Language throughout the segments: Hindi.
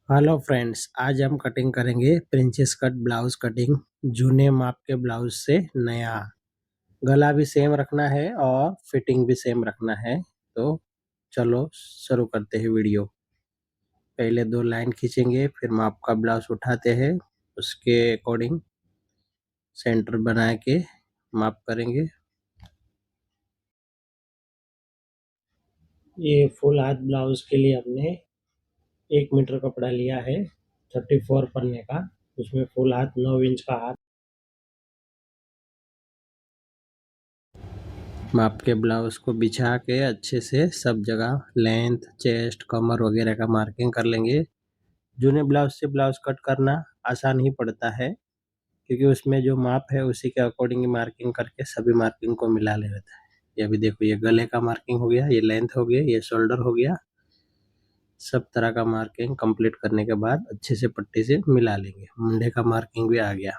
हेलो फ्रेंड्स, आज हम कटिंग करेंगे प्रिंसेस कट ब्लाउज कटिंग जूने माप के ब्लाउज से नया। गला भी सेम रखना है और फिटिंग भी सेम रखना है। तो चलो शुरू करते हैं वीडियो। पहले 2 लाइन खींचेंगे, फिर माप का ब्लाउज उठाते हैं, उसके अकॉर्डिंग सेंटर बना के माप करेंगे। ये फुल हाथ ब्लाउज के लिए हमने 1 मीटर कपड़ा लिया है 34 पन्ने का। उसमें फुल हाथ 9 इंच का हाथ माप के ब्लाउज को बिछा के अच्छे से सब जगह लेंथ, चेस्ट, कमर वगैरह का मार्किंग कर लेंगे। जूने ब्लाउज से ब्लाउज कट करना आसान ही पड़ता है, क्योंकि उसमें जो माप है उसी के अकॉर्डिंग मार्किंग करके सभी मार्किंग को मिला लेता है। ये अभी देखो, ये गले का मार्किंग हो गया, ये लेंथ हो गया, ये शोल्डर हो गया। सब तरह का मार्किंग कंप्लीट करने के बाद अच्छे से पट्टी से मिला लेंगे। मुंडे का मार्किंग भी आ गया।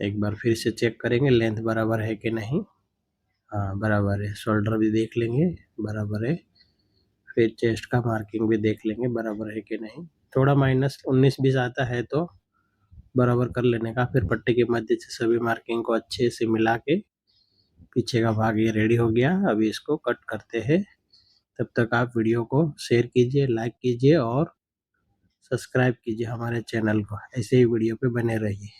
एक बार फिर से चेक करेंगे लेंथ बराबर है कि नहीं। हाँ, बराबर है। शोल्डर भी देख लेंगे, बराबर है। फिर चेस्ट का मार्किंग भी देख लेंगे बराबर है कि नहीं। थोड़ा माइनस 19-20 आता है तो बराबर कर लेने का। फिर पट्टी के मध्य से सभी मार्किंग को अच्छे से मिला के पीछे का भाग ये रेडी हो गया। अभी इसको कट करते हैं। तब तक आप वीडियो को शेयर कीजिए, लाइक कीजिए और सब्सक्राइब कीजिए हमारे चैनल को। ऐसे ही वीडियो पे बने रहिए।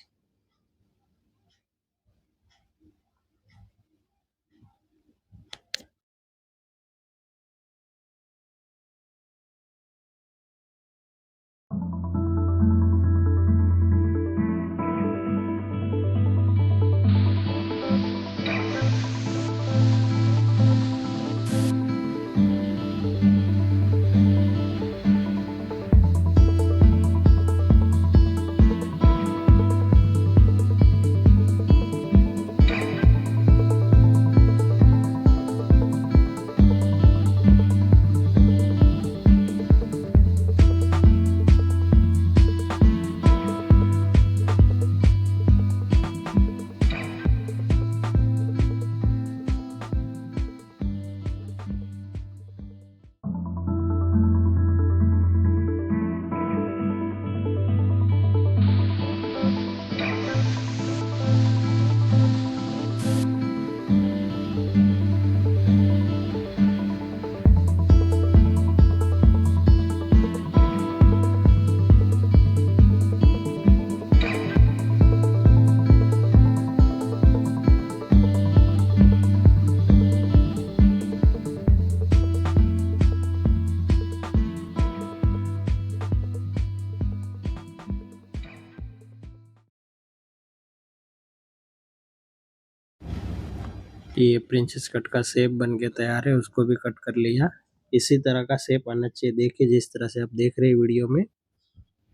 ये प्रिंसेस कट का शेप बन के तैयार है, उसको भी कट कर लिया। इसी तरह का शेप आना चाहिए। देखिए, जिस तरह से आप देख रहे हैं वीडियो में,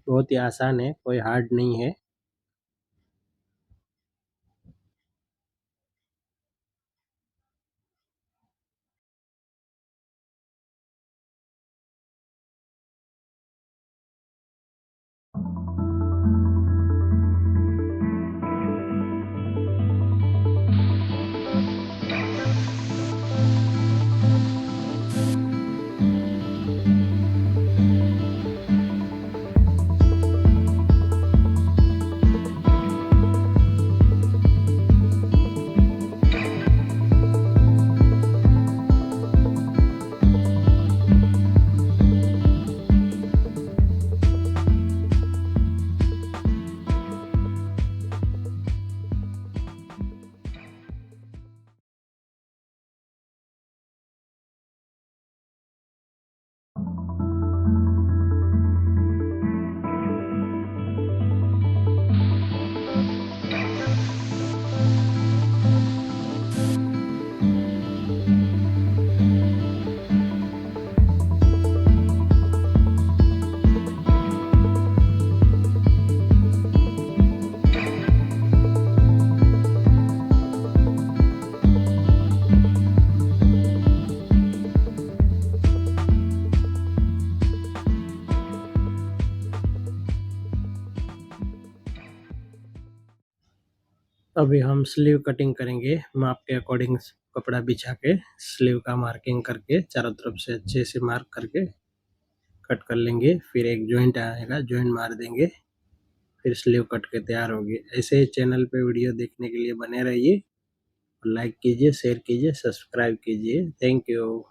बहुत ही आसान है, कोई हार्ड नहीं है। अभी हम स्लीव कटिंग करेंगे, माप के अकॉर्डिंग कपड़ा बिछा के स्लीव का मार्किंग करके चारों तरफ से अच्छे से मार्क करके कट कर लेंगे। फिर एक जॉइंट आएगा, जॉइंट मार देंगे, फिर स्लीव कट के तैयार होगी। ऐसे ही चैनल पे वीडियो देखने के लिए बने रहिए, लाइक कीजिए, शेयर कीजिए, सब्सक्राइब कीजिए। Thank you.